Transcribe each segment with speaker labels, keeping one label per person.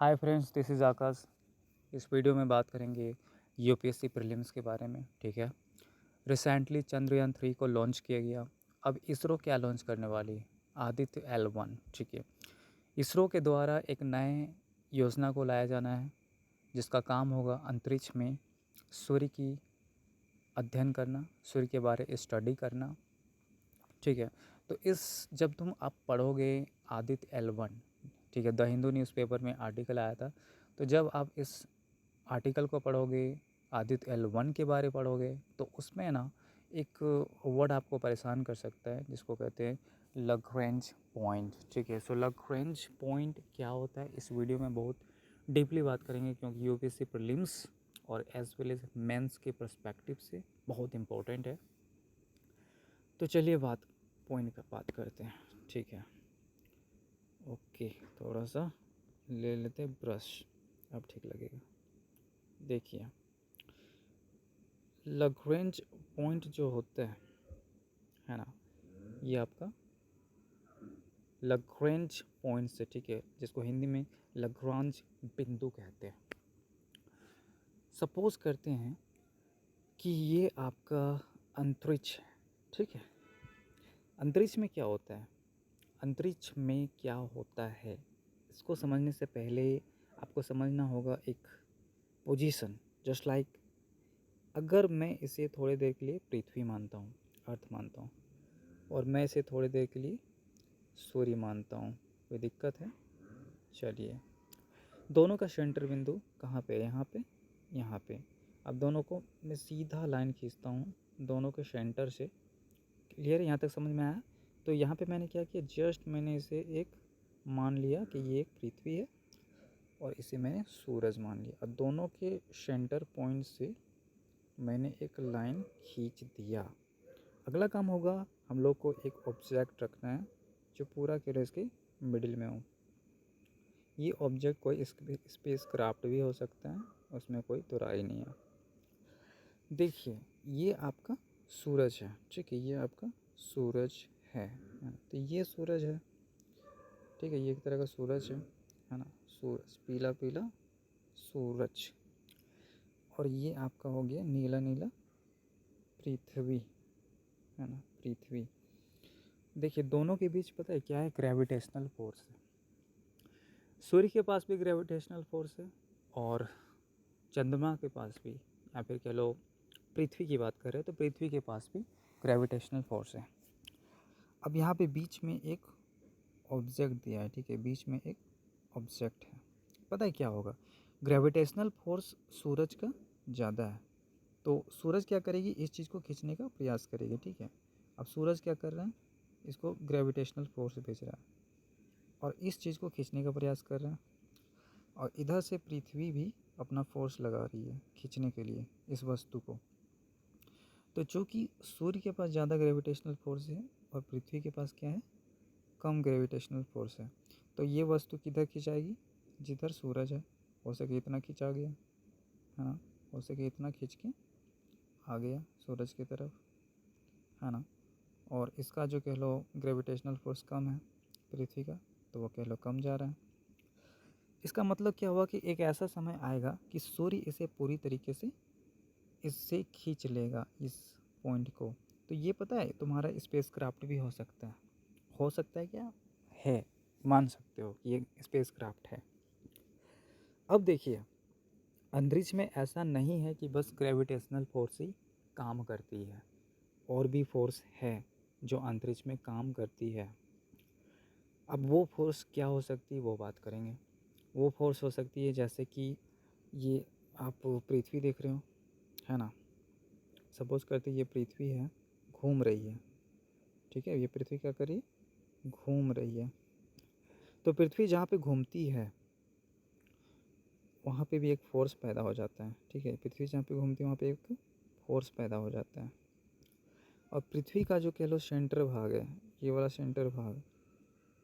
Speaker 1: Hi friends, this is आकाश। इस video में बात करेंगे यूपीएससी प्रीलिम्स के बारे में। ठीक है। रिसेंटली चंद्रयान 3 को लॉन्च किया गया। अब इसरो क्या लॉन्च करने वाली है? आदित्य L1। ठीक है। इसरो के द्वारा एक नए योजना को लाया जाना है जिसका काम होगा अंतरिक्ष में सूर्य की अध्ययन करना, सूर्य के बारे में स्टडी करना। ठीक है। तो जब तुम आप पढ़ोगे आदित्य L1, ठीक है, द हिंदू न्यूज़पेपर में आर्टिकल आया था। तो जब आप इस आर्टिकल को पढ़ोगे, आदित्य L1 के बारे पढ़ोगे, तो उसमें ना एक वर्ड आपको परेशान कर सकता है जिसको कहते हैं लग्रेंज पॉइंट। ठीक है। सो लग्रेंज पॉइंट क्या होता है, इस वीडियो में बहुत डीपली बात करेंगे क्योंकि यूपीएससी प्रीलिम्स और एज वेल एज मेंस के पर्सपेक्टिव से बहुत इम्पोर्टेंट है। तो चलिए पॉइंट का बात करते हैं। ठीक है। ओके, थोड़ा सा ले लेते हैं ब्रश, अब ठीक लगेगा। देखिए, लग्रेंज पॉइंट जो होता है ना, ये आपका लग्रेंज पॉइंट से, ठीक है, जिसको हिंदी में लग्रांज बिंदु कहते हैं। सपोज करते हैं कि ये आपका अंतरिक्ष है। ठीक है। अंतरिक्ष में क्या होता है? अंतरिक्ष में क्या होता है, इसको समझने से पहले आपको समझना होगा एक पोजीशन। जस्ट लाइक, अगर मैं इसे थोड़ी देर के लिए पृथ्वी मानता हूँ, अर्थ मानता हूँ, और मैं इसे थोड़ी देर के लिए सूर्य मानता हूँ, कोई दिक्कत है? चलिए, दोनों का सेंटर बिंदु कहाँ पे है? यहाँ पे, यहाँ पे। अब दोनों को मैं सीधा लाइन खींचता हूँ दोनों के सेंटर से। क्लियर है? यहाँ तक समझ में आया? तो यहाँ पे मैंने क्या किया, जस्ट मैंने इसे एक मान लिया कि ये एक पृथ्वी है और इसे मैंने सूरज मान लिया। अब दोनों के सेंटर पॉइंट से मैंने एक लाइन खींच दिया। अगला काम होगा, हम लोग को एक ऑब्जेक्ट रखना है जो पूरा के इसके मिडिल में हो। ये ऑब्जेक्ट कोई स्पेस क्राफ्ट भी हो सकता है, उसमें कोई दुराई नहीं है। देखिए, ये आपका सूरज है। ठीक है, ये आपका सूरज है। तो ये सूरज है। ठीक है, ये एक तरह का सूरज है ना, सूरज, पीला पीला सूरज। और ये आपका हो गया नीला नीला पृथ्वी, है ना, पृथ्वी। देखिए, दोनों के बीच पता है क्या है? ग्रेविटेशनल फोर्स है। सूर्य के पास भी ग्रेविटेशनल फोर्स है और चंद्रमा के पास भी, या फिर कह लो पृथ्वी की बात करें तो पृथ्वी के पास भी ग्रेविटेशनल फोर्स है। अब यहाँ पे बीच में एक ऑब्जेक्ट दिया है। ठीक है, बीच में एक ऑब्जेक्ट है। पता है क्या होगा? ग्रेविटेशनल फोर्स सूरज का ज़्यादा है, तो सूरज क्या करेगी? इस चीज़ को खींचने का प्रयास करेगी। ठीक है। अब सूरज क्या कर रहा है? इसको ग्रेविटेशनल फोर्स भेज रहा है और इस चीज़ को खींचने का प्रयास कर रहा है, और इधर से पृथ्वी भी अपना फोर्स लगा रही है खींचने के लिए इस वस्तु को। तो चूँकि सूर्य के पास ज़्यादा ग्रेविटेशनल फोर्स है और पृथ्वी के पास क्या है? कम ग्रेविटेशनल फोर्स है, तो ये वस्तु किधर खिंचाएगी? जिधर सूरज है। हो सके इतना खिंचा गया, है ना, हो सके इतना खींच के आ गया सूरज की तरफ, है ना। और इसका जो कह लो ग्रेविटेशनल फोर्स कम है पृथ्वी का, तो वो कह लो कम जा रहा है। इसका मतलब क्या हुआ कि एक ऐसा समय आएगा कि सूर्य इसे पूरी तरीके से इससे खींच लेगा इस पॉइंट को। तो ये पता है, तुम्हारा स्पेस क्राफ्ट भी हो सकता है। हो सकता है क्या? है, मान सकते हो कि ये स्पेस क्राफ्ट है। अब देखिए, अंतरिक्ष में ऐसा नहीं है कि बस ग्रेविटेशनल फोर्स ही काम करती है, और भी फोर्स है जो अंतरिक्ष में काम करती है। अब वो फोर्स क्या हो सकती है, वो बात करेंगे। वो फोर्स हो सकती है जैसे कि ये आप पृथ्वी देख रहे हो, है ना। सपोज करते ये पृथ्वी है, घूम रही है। ठीक है, ये पृथ्वी क्या कर रही है? घूम रही है। तो पृथ्वी जहाँ पे घूमती है वहाँ पे भी एक फोर्स पैदा हो जाता है। ठीक है, पृथ्वी जहाँ पे घूमती है वहाँ पे एक फोर्स पैदा हो जाता है। और पृथ्वी का जो कह लो सेंटर भाग है, ये वाला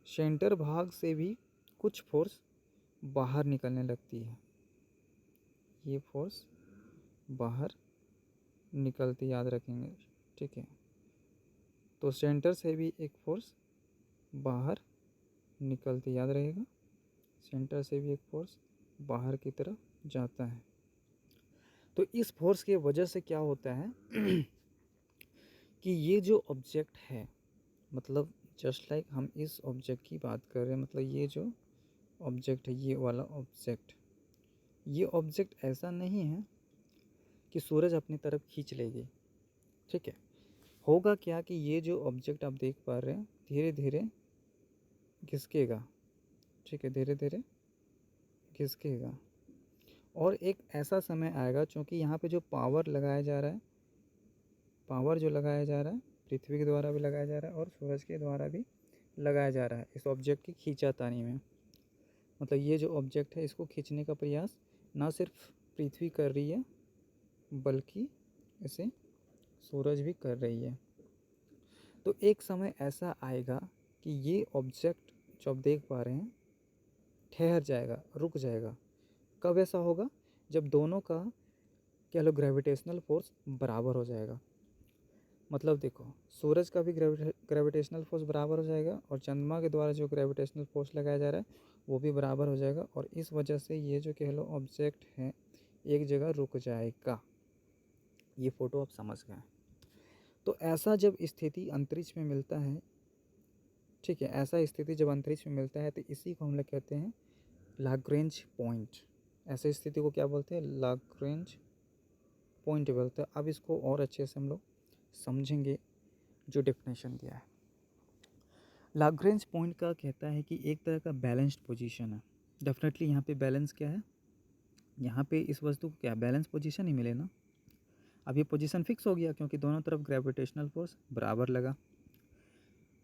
Speaker 1: सेंटर भाग से भी कुछ फोर्स बाहर निकलने लगती है। ये फोर्स बाहर निकलती, याद रखेंगे। ठीक है, तो सेंटर से भी एक फोर्स बाहर निकलती, याद रहेगा। सेंटर से भी एक फोर्स बाहर की तरफ जाता है। तो इस फोर्स की वजह से क्या होता है कि ये जो ऑब्जेक्ट है, मतलब जस्ट लाइक हम इस ऑब्जेक्ट की बात कर रहे हैं, मतलब ये जो ऑब्जेक्ट है, ये वाला ऑब्जेक्ट, ये ऑब्जेक्ट ऐसा नहीं है कि सूरज अपनी तरफ खींच लेगी। ठीक है, होगा क्या कि ये जो ऑब्जेक्ट आप देख पा रहे हैं धीरे धीरे खिसकेगा। ठीक है, धीरे धीरे खिसकेगा और एक ऐसा समय आएगा, चूँकि यहाँ पे जो पावर लगाया जा रहा है, पावर जो लगाया जा रहा है पृथ्वी के द्वारा भी लगाया जा रहा है और सूरज के द्वारा भी लगाया जा रहा है इस ऑब्जेक्ट की खींचातानी में। मतलब ये जो ऑब्जेक्ट है इसको खींचने का प्रयास ना सिर्फ पृथ्वी कर रही है बल्कि इसे सूरज भी कर रही है। तो एक समय ऐसा आएगा कि ये ऑब्जेक्ट जो आप देख पा रहे हैं ठहर जाएगा, रुक जाएगा। कब ऐसा होगा? जब दोनों का कह लो ग्रेविटेशनल फोर्स बराबर हो जाएगा। मतलब देखो, सूरज का भी ग्रेविटेशनल फोर्स बराबर हो जाएगा और चंद्रमा के द्वारा जो ग्रेविटेशनल फोर्स लगाया जा रहा है वो भी बराबर हो जाएगा और इस वजह से ये जो कह लो ऑब्जेक्ट है एक जगह रुक जाएगा। ये फ़ोटो आप समझ गए। तो ऐसा जब स्थिति अंतरिक्ष में मिलता है, ठीक है, ऐसा स्थिति जब अंतरिक्ष में मिलता है तो इसी को हम लोग कहते हैं लाग्रेंज पॉइंट। ऐसे स्थिति को क्या बोलते हैं? लाग्रेंज पॉइंट बोलते हैं। अब इसको और अच्छे से हम लोग समझेंगे जो डेफिनेशन दिया है। लाग्रेंज पॉइंट का कहता है कि एक तरह का बैलेंस्ड पोजीशन है। डेफिनेटली यहाँ पे बैलेंस क्या है? यहाँ पे इस वस्तु को क्या बैलेंस पोजीशन ही मिले ना। अब ये पोजीशन फिक्स हो गया क्योंकि दोनों तरफ ग्रेविटेशनल फोर्स बराबर लगा।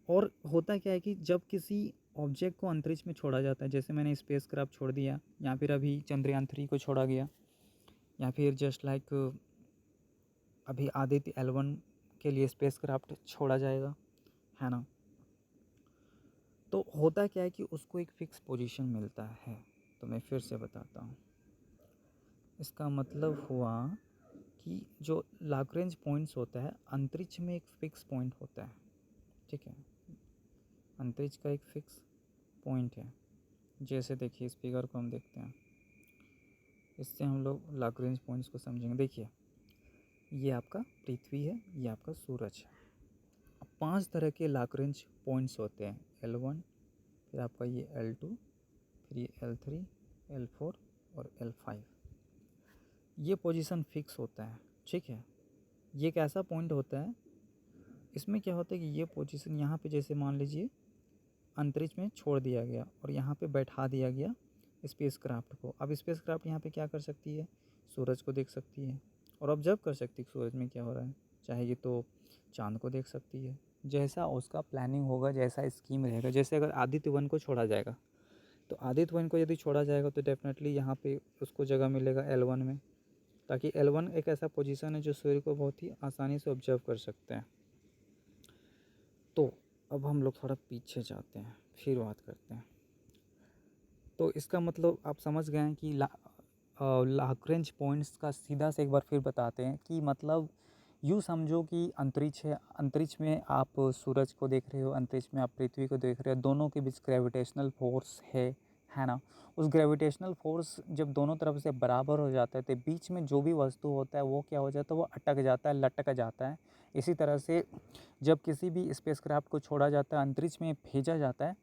Speaker 1: और होता क्या है कि जब किसी ऑब्जेक्ट को अंतरिक्ष में छोड़ा जाता है, जैसे मैंने स्पेस क्राफ्ट छोड़ दिया या फिर अभी चंद्रयान 3 को छोड़ा गया या फिर जस्ट लाइक अभी आदित्य L1 के लिए स्पेस क्राफ्ट छोड़ा जाएगा, है ना। तो होता क्या है कि उसको एक फ़िक्स पोजीशन मिलता है। तो मैं फिर से बताता हूँ, इसका मतलब हुआ कि जो लाग्रेंज पॉइंट्स होता है अंतरिक्ष में एक फ़िक्स पॉइंट होता है। ठीक है, अंतरिक्ष का एक फ़िक्स पॉइंट है। जैसे देखिए इस फिगर को हम देखते हैं, इससे हम लोग लाग्रेंज पॉइंट्स को समझेंगे। देखिए ये आपका पृथ्वी है, ये आपका सूरज है। अब 5 तरह के लाग्रेंज पॉइंट्स होते हैं, L1, फिर आपका ये L2, फिर ये L3, L4 और L5। ये पोजीशन फिक्स होता है। ठीक है, ये एक ऐसा पॉइंट होता है, इसमें क्या होता है कि ये पोजीशन यहाँ पे जैसे मान लीजिए अंतरिक्ष में छोड़ दिया गया और यहाँ पे बैठा दिया गया स्पेस क्राफ्ट को। अब स्पेस क्राफ्ट यहाँ पे क्या कर सकती है? सूरज को देख सकती है और ऑब्जर्व कर सकती है सूरज में क्या हो रहा है। चाहेगी तो चांद को देख सकती है। जैसा उसका प्लानिंग होगा, जैसा स्कीम रहेगा। जैसे अगर आदित्य 1 को छोड़ा जाएगा तो आदित्य 1 को यदि छोड़ा जाएगा तो डेफिनेटली यहाँ पे उसको जगह मिलेगा L1 में, ताकि L1 एक ऐसा पोजीशन है जो सूर्य को बहुत ही आसानी से ऑब्जर्व कर सकते हैं। तो अब हम लोग थोड़ा पीछे जाते हैं, फिर बात करते हैं। तो इसका मतलब आप समझ गए हैं कि लाग्रेंज पॉइंट्स का सीधा से एक बार फिर बताते हैं कि मतलब यूँ समझो कि अंतरिक्ष है, अंतरिक्ष में आप सूरज को देख रहे हो, अंतरिक्ष में आप पृथ्वी को देख रहे हो, दोनों के बीच ग्रेविटेशनल फोर्स है ना। उस ग्रेविटेशनल फोर्स जब दोनों तरफ से बराबर हो जाता है तो बीच में जो भी वस्तु होता है वो क्या हो जाता है? वो अटक जाता है, लटक जाता है। इसी तरह से जब किसी भी स्पेसक्राफ्ट को छोड़ा जाता है, अंतरिक्ष में भेजा जाता है,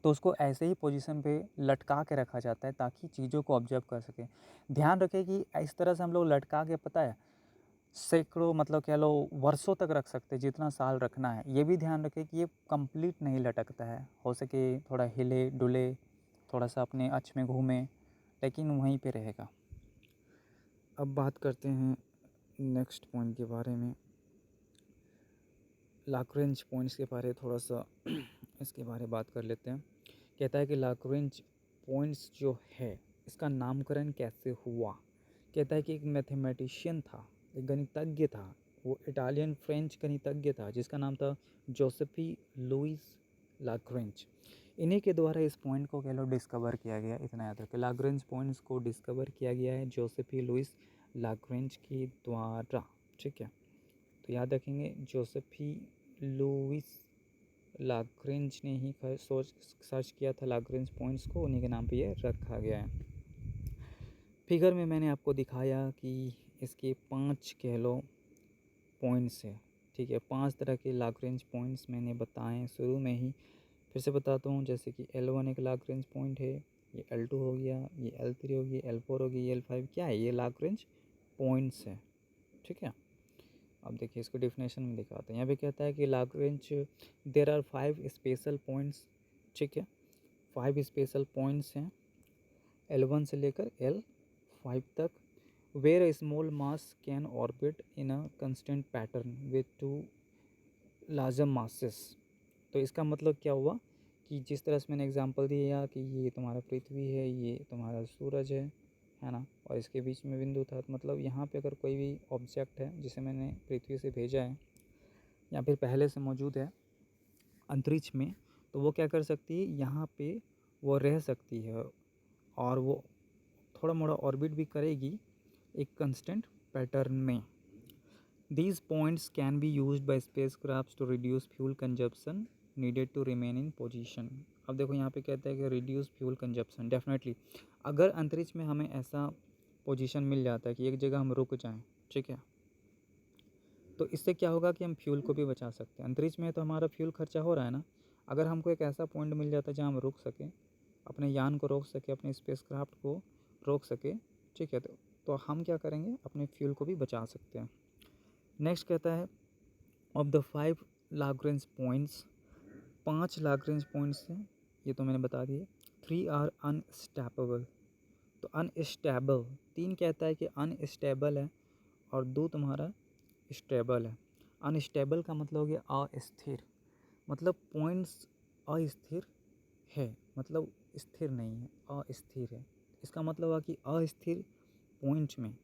Speaker 1: तो उसको ऐसे ही पोजीशन पे लटका के रखा जाता है ताकि चीज़ों को ऑब्जर्व कर सके। ध्यान रखें कि इस तरह से हम लोग लटका के, पता है, सैकड़ों मतलब कह लो वर्षों तक रख सकते हैं, जितना साल रखना है। ये भी ध्यान रखें कि ये कंप्लीट नहीं लटकता है, हो सके थोड़ा हिले डुले, थोड़ा सा अपने अक्ष में घूमे, लेकिन वहीं पे रहेगा। अब बात करते हैं नेक्स्ट पॉइंट के बारे में, लाग्रेंज पॉइंट्स के बारे थोड़ा सा इसके बारे में बात कर लेते हैं। कहता है कि लाग्रेंज पॉइंट्स जो है इसका नामकरण कैसे हुआ। कहता है कि एक मैथमेटिशियन था, एक गणितज्ञ था, वो इटालियन फ्रेंच गणितज्ञ था जिसका नाम था जोसेफी लुइस लाग्रेंज। इन्हीं के द्वारा इस पॉइंट को कह लो डिस्कवर किया गया। इतना याद रखें, लाग्रेंज पॉइंट्स को डिस्कवर किया गया है जोसेफी लुइस लाग्रेंज के द्वारा। ठीक है, तो याद रखेंगे जोसेफी लुइस लाग्रेंज ने ही सर्च किया था लाग्रेंज पॉइंट्स को, उन्हीं के नाम पे ये रखा गया है। फिगर में मैंने आपको दिखाया कि इसके 5 कह लो पॉइंट्स है, ठीक है। 5 तरह के लाग्रेंज पॉइंट्स मैंने बताए शुरू में ही। फिर से बताता हूँ, जैसे कि L1 एक लाग्रेंज पॉइंट है, ये L2 हो गया, ये L3 हो गई, L4 हो गई, ये L5 क्या है, ये लाग्रेंज पॉइंट्स है, ठीक है। अब देखिए इसको डेफिनेशन में दिखाते हैं। यहाँ पे कहता है कि Lagrange there are 5 special points, ठीक है। 5 स्पेशल पॉइंट्स हैं L1 से लेकर L5 तक, where a small mass can orbit in a constant pattern with 2 larger masses. तो इसका मतलब क्या हुआ कि जिस तरह से मैंने एग्जांपल दिया कि ये तुम्हारा पृथ्वी है, ये तुम्हारा सूरज है ना, और इसके बीच में बिंदु था। तो मतलब यहाँ पे अगर कोई भी ऑब्जेक्ट है जिसे मैंने पृथ्वी से भेजा है या फिर पहले से मौजूद है अंतरिक्ष में, तो वो क्या कर सकती है, यहाँ पे वो रह सकती है और वो थोड़ा मोड़ा ऑर्बिट भी करेगी एक कंस्टेंट पैटर्न में। These points can be used by spacecrafts to reduce fuel consumption needed to remain in position। अब देखो यहाँ पे कहता है कि reduce fuel consumption, डेफिनेटली अगर अंतरिक्ष में हमें ऐसा पोजीशन मिल जाता है कि एक जगह हम रुक जाएं, ठीक है, तो इससे क्या होगा कि हम फ्यूल को भी बचा सकते हैं। अंतरिक्ष में तो हमारा फ्यूल खर्चा हो रहा है ना, अगर हमको एक ऐसा पॉइंट मिल जाता है जहाँ हम रुक सकें, अपने यान को रोक सके, अपने स्पेसक्राफ्ट को रोक सके, ठीक है, तो हम क्या करेंगे, अपने फ्यूल को भी बचा सकते हैं। नेक्स्ट कहता है of the 5 Lagrange points, 5 Lagrange points हैं, ये तो मैंने बता दिए। 3 आर अनस्टेबल, तो अनस्टेबल 3 कहता है कि अनस्टेबल है और 2 तुम्हारा स्टेबल है। अनस्टेबल का मतलब हो गया अस्थिर, मतलब पॉइंट्स अस्थिर है, मतलब स्थिर नहीं है, अस्थिर है। इसका मतलब है कि अस्थिर पॉइंट में,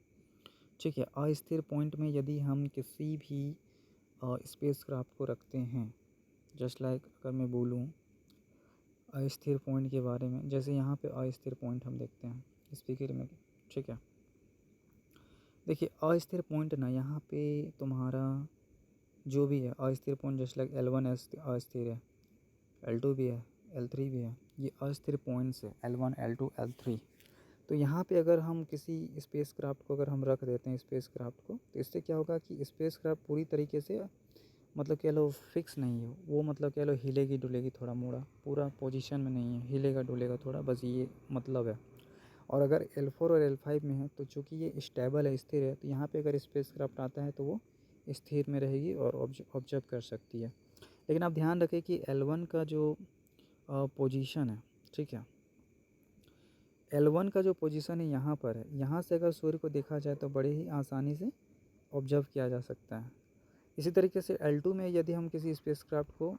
Speaker 1: ठीक है, अस्थिर पॉइंट में यदि हम किसी भी स्पेसक्राफ्ट को रखते हैं, जस्ट लाइक अगर मैं बोलूँ अस्थिर पॉइंट के बारे में, जैसे यहाँ पे अस्थिर पॉइंट हम देखते हैं इस फिगर में, ठीक है। देखिए अस्थिर पॉइंट ना, यहाँ पे तुम्हारा जो भी है अस्थिर पॉइंट, जस्ट लाइक L1 अस्थिर है, L2 भी है, L3 भी है, ये अस्थिर पॉइंट्स है L1 L2 L3। तो यहाँ पे अगर हम किसी स्पेसक्राफ्ट को अगर हम रख देते हैं स्पेसक्राफ्ट को, तो इससे क्या होगा कि स्पेसक्राफ्ट पूरी तरीके से मतलब कह लो फिक्स नहीं है वो, मतलब कह लो हिलेगी डुलेगी थोड़ा मोड़ा, पूरा पोजीशन में नहीं है, हिलेगा डुलेगा थोड़ा, बस ये मतलब है। और अगर L4 और L5 में है तो चूँकि ये स्टेबल है, स्थिर है, तो यहाँ पे अगर स्पेसक्राफ्ट आता है तो वो स्थिर में रहेगी और ऑब्जर्व कर सकती है। लेकिन आप ध्यान रखें कि L1 का जो पोजीशन है, ठीक है, L1 का जो पोजीशन है यहाँ पर है, यहाँ से अगर सूर्य को देखा जाए तो बड़े ही आसानी से ऑब्जर्व किया जा सकता है। इसी तरीके से L2 में यदि हम किसी स्पेसक्राफ्ट को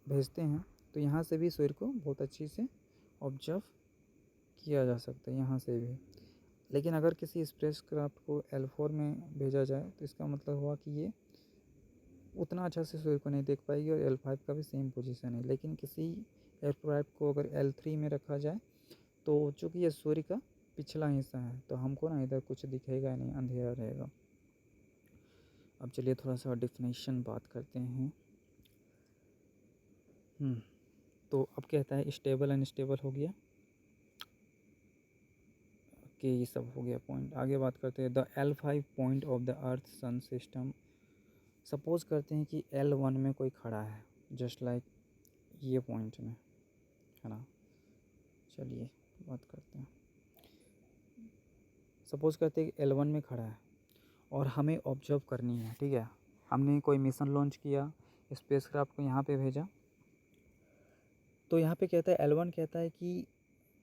Speaker 1: भेजते हैं तो यहाँ से भी सूर्य को बहुत अच्छी से ऑब्जर्व किया जा सकता है, यहाँ से भी। लेकिन अगर किसी स्पेसक्राफ्ट को L4 में भेजा जाए तो इसका मतलब हुआ कि ये उतना अच्छा से सूर्य को नहीं देख पाएगी और L5 का भी सेम पोजीशन है। लेकिन किसी एयरक्राफ्ट को अगर L3 में रखा जाए तो चूँकि ये सूर्य का पिछला हिस्सा है तो हमको ना इधर कुछ दिखेगा नहीं, अंधेरा रहेगा। अब चलिए थोड़ा सा डेफिनेशन बात करते हैं। तो अब कहता है स्टेबल अनस्टेबल हो गया, कि ये सब हो गया पॉइंट। आगे बात करते हैं the L5 point of the earth sun system. Suppose करते हैं कि L1 में कोई खड़ा है, जस्ट लाइक ये पॉइंट में, है ना। चलिए बात करते हैं। सपोज करते हैं कि L1 में खड़ा है और हमें ऑब्जर्व करनी है, ठीक है। हमने कोई मिशन लॉन्च किया, स्पेसक्राफ्ट को यहाँ पे भेजा, तो यहाँ पे कहता है L1 कहता है कि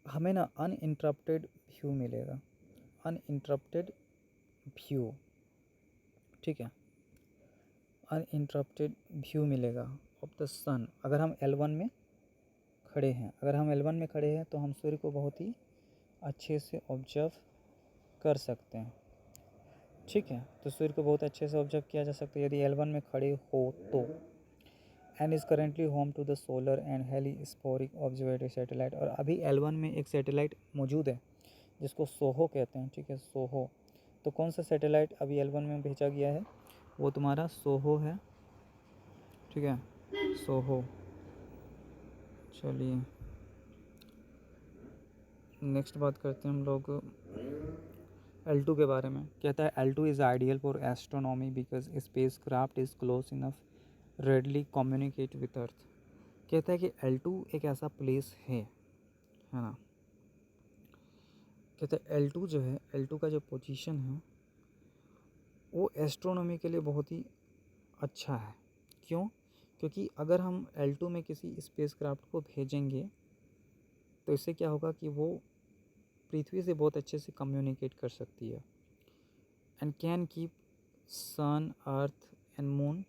Speaker 1: हमें ना अनइंटरप्टेड व्यू मिलेगा, अनइंटरप्टेड व्यू, ठीक है, अनइंटरप्टेड व्यू मिलेगा ऑफ द सन। अगर हम L1 में खड़े हैं, अगर हम L1 में खड़े हैं तो हम सूर्य को बहुत ही अच्छे से ऑब्जर्व कर सकते हैं, ठीक है। तो सूर्य को बहुत अच्छे से ऑब्जर्व किया जा सकता है यदि L1 में खड़े हो तो। And is currently home to the solar and heliospheric observatory satellite. और अभी L1 में एक सैटेलाइट मौजूद है जिसको सोहो कहते हैं, ठीक है, सोहो। तो कौन सा सैटेलाइट अभी L1 में भेजा गया है, वो तुम्हारा सोहो है, ठीक है, सोहो। चलिए नेक्स्ट बात करते हैं हम लोग L2 के बारे में। कहता है L2 is ideal for astronomy because spacecraft is close enough readily communicate with earth. कहता है कि L2 एक ऐसा प्लेस है ना। कहते हैं L2 जो है, L2 का जो पोजीशन है वो एस्ट्रोनॉमी के लिए बहुत ही अच्छा है। क्यों? क्योंकि अगर हम L2 में किसी स्पेस क्राफ्ट को भेजेंगे तो इससे क्या होगा कि वो पृथ्वी से बहुत अच्छे से कम्युनिकेट कर सकती है and can keep sun earth and moon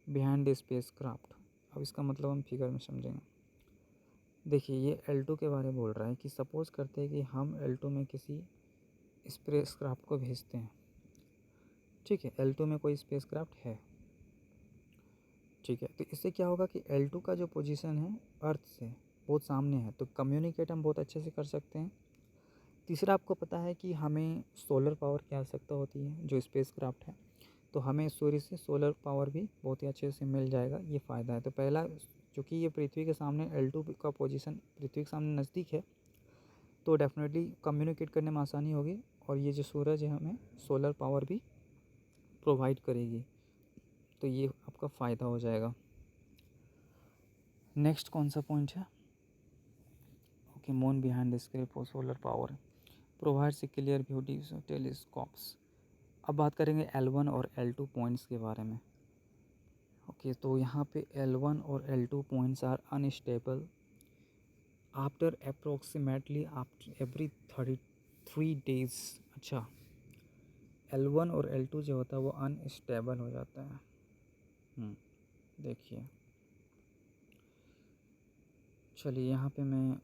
Speaker 1: behind the spacecraft. अब इसका मतलब हम फिगर में समझेंगे। देखिए ये L2 के बारे में बोल रहा है कि सपोज़ करते हैं कि हम L2 में किसी स्पेस क्राफ्ट को भेजते हैं, ठीक है। L2 में कोई स्पेस क्राफ्ट है, ठीक है। तो इससे क्या होगा कि L2 का जो पोजीशन है अर्थ से बहुत सामने है, तो कम्युनिकेट हम बहुत अच्छे से कर सकते हैं। तीसरा, आपको पता है कि हमें सोलर पावर की आवश्यकता होती है जो स्पेस क्राफ्ट है, तो हमें सूर्य से सोलर पावर भी बहुत ही अच्छे से मिल जाएगा, ये फ़ायदा है। तो पहला, चूँकि ये पृथ्वी के सामने L2 का पोजीशन पृथ्वी के सामने नज़दीक है, तो डेफिनेटली कम्युनिकेट करने में आसानी होगी और ये जो सूरज है हमें सोलर पावर भी प्रोवाइड करेगी, तो ये आपका फ़ायदा हो जाएगा। नेक्स्ट कौन सा पॉइंट है? Okay, moon behind the screen for solar power provides clear beauty telescopes. अब बात करेंगे L1 और L2 पॉइंट्स के बारे में। ओके, तो यहाँ पे L1 और L2 points are unstable after approximately after every 33 days. अच्छा, L1 और L2 जो होता है वो अनस्टेबल हो जाता है। देखिए, चलिए यहाँ पे मैं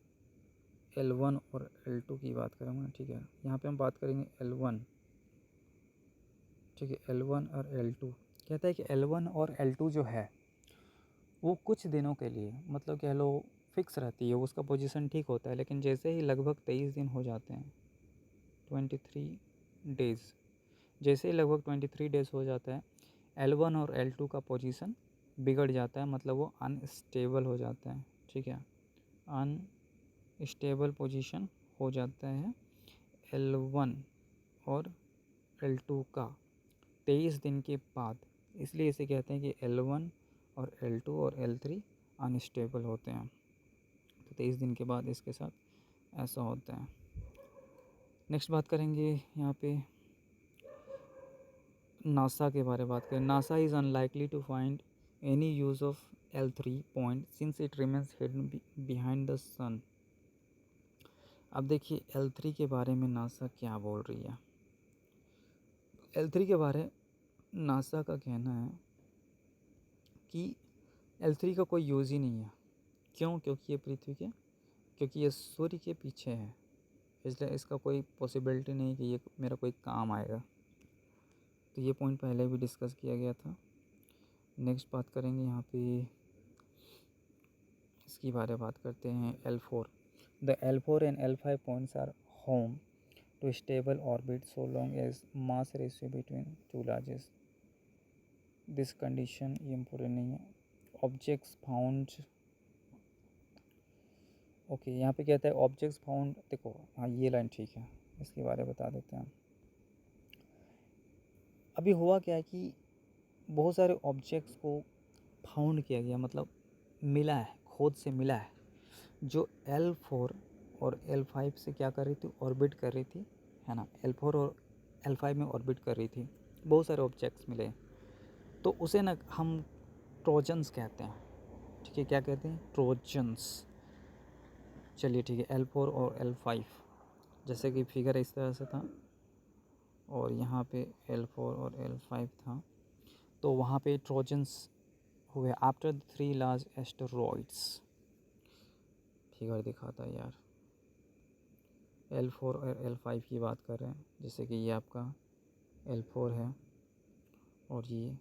Speaker 1: L1 और L2 की बात करूँगा, ठीक है। यहाँ पे हम बात करेंगे L1, ठीक है। L1 और L2 कहता है कि L1 और L2 जो है वो कुछ दिनों के लिए, मतलब कह लो फिक्स रहती है, उसका पोजीशन ठीक होता है, लेकिन जैसे ही लगभग 23 दिन हो जाते हैं, 23 डेज़, जैसे ही लगभग 23 डेज़ हो जाता है, L1 और L2 का पोजीशन बिगड़ जाता है, मतलब वो अनस्टेबल हो जाता है, ठीक है। अनस्टेबल पोजीशन हो जाता है L1 और L2 का 23 दिन के बाद, इसलिए इसे कहते हैं कि L1 और L2 और L3 अनस्टेबल होते हैं। तो 23 दिन के बाद इसके साथ ऐसा होता है। नेक्स्ट बात करेंगे यहाँ पे नासा के बारे में बात करें। NASA is unlikely to find any use of L3 point since it remains hidden behind the sun. अब देखिए L3 के बारे में नासा क्या बोल रही है। L3 के बारे नासा का कहना है कि L3 का कोई यूज़ ही नहीं है। क्यों? क्योंकि ये पृथ्वी के, क्योंकि ये सूर्य के पीछे है, इसलिए इसका कोई पॉसिबिलिटी नहीं कि ये मेरा कोई काम आएगा। तो ये पॉइंट पहले भी डिस्कस किया गया था। नेक्स्ट बात करेंगे यहाँ पे, इसकी बारे में बात करते हैं L4। The L4 and L5 points are home to stable orbit so long as mass ratio between two largest. This condition ये इम्पोर्टेंट नहीं है। ऑब्जेक्ट्स फाउंड, ओके, यहाँ पे कहता है ऑब्जेक्ट्स फाउंड, देखो हाँ ये लाइन ठीक है, इसके बारे में बता देते हैं। अभी हुआ क्या है कि बहुत सारे ऑब्जेक्ट्स को फाउंड किया गया, मतलब मिला है, खोज से मिला है, जो L4 और L5 से क्या कर रही थी, ऑर्बिट कर रही थी, है ना। L4 और L5 में ऑर्बिट कर रही थी, बहुत सारे ऑब्जेक्ट्स मिले, तो उसे ना हम ट्रोजन्स कहते हैं, ठीक है। क्या कहते हैं? ट्रोजन्स। चलिए ठीक है, L4 और L5 जैसे कि फिगर इस तरह से था और यहाँ पे L4 और L5 था, तो वहाँ पे ट्रोजन्स हुए आफ्टर 3 लार्ज एस्टेरॉइड्स। फिगर दिखाता है यार, L4 और L5 की बात कर रहे हैं, जैसे कि ये आपका L4 है और ये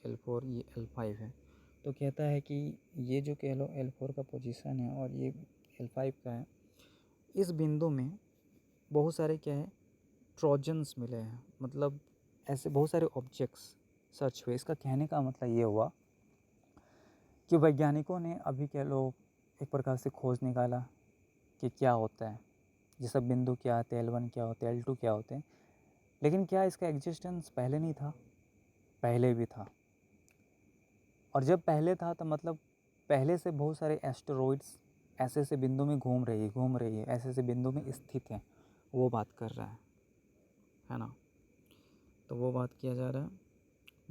Speaker 1: L4, ये L5 है। तो कहता है कि ये जो कह लो L4 का पोजीशन है और ये L5 का है, इस बिंदु में बहुत सारे क्या है, ट्रोजन्स मिले हैं, मतलब ऐसे बहुत सारे ऑब्जेक्ट्स सर्च हुए। इसका कहने का मतलब ये हुआ कि वैज्ञानिकों ने अभी कह लो एक प्रकार से खोज निकाला कि क्या होता है, ये सब बिंदु क्या होते हैं, L1 क्या होते हैं, L2 क्या होते हैं। लेकिन क्या इसका एग्जिस्टेंस पहले नहीं था? पहले भी था। और जब पहले था तो मतलब पहले से बहुत सारे एस्टेरॉइड्स ऐसे ऐसे बिंदु में घूम रही है, ऐसे ऐसे बिंदु में स्थित हैं, वो बात कर रहा है ना। तो वो बात किया जा रहा है,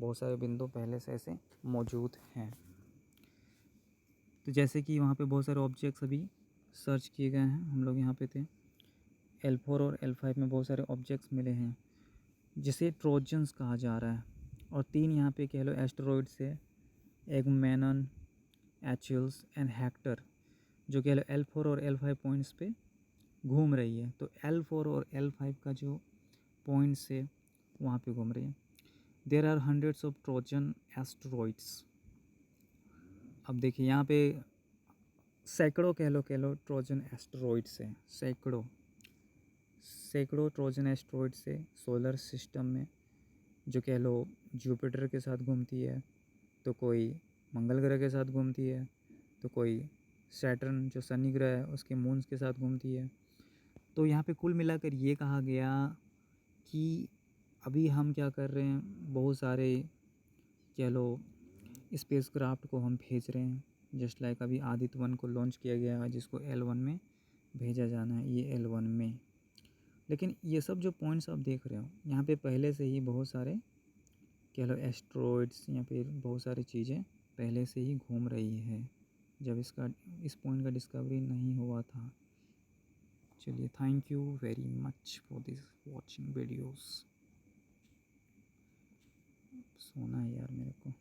Speaker 1: बहुत सारे बिंदु पहले से ऐसे मौजूद हैं। तो जैसे कि वहाँ पे बहुत सारे ऑब्जेक्ट्स अभी सर्च किए गए हैं, हम लोग यहाँ पे थे, L4 और L5 में बहुत सारे ऑब्जेक्ट्स मिले हैं जिसे ट्रोजन्स कहा जा रहा है। और 3 यहाँ पे कह लो एस्टेरॉइड्स है, एगमेनन, एचिल्स एंड हेक्टर, जो कह लो L4 और L5 पॉइंट्स पे घूम रही है। तो L4 और L5 का जो पॉइंट्स है वहाँ पे घूम रही है। There are hundreds of Trojan asteroids. अब देखिए यहाँ पे सैकड़ों कह लो ट्रोजन एस्टेरॉइड्स हैं, सैकड़ों ट्रोजन एस्टेरॉइड्स है सोलर सिस्टम में, जो कह लो जुपिटर के साथ घूमती है, तो कोई मंगल ग्रह के साथ घूमती है, तो कोई सैटर्न जो शनि ग्रह है उसके मून्स के साथ घूमती है। तो यहाँ पे कुल मिलाकर ये कहा गया कि अभी हम क्या कर रहे हैं, बहुत सारे कह लो स्पेस क्राफ्ट को हम भेज रहे हैं। जस्ट लाइक अभी आदित्य 1 को लॉन्च किया गया है जिसको L1 में भेजा जाना है, ये L1 में। लेकिन ये सब जो पॉइंट्स आप देख रहे हो यहाँ पे पहले से ही बहुत सारे कह लो एस्ट्रॉइड्स या फिर बहुत सारी चीज़ें पहले से ही घूम रही है, जब इस पॉइंट का डिस्कवरी नहीं हुआ था। चलिए, thank you very much for this watching videos. सोना है यार मेरे को।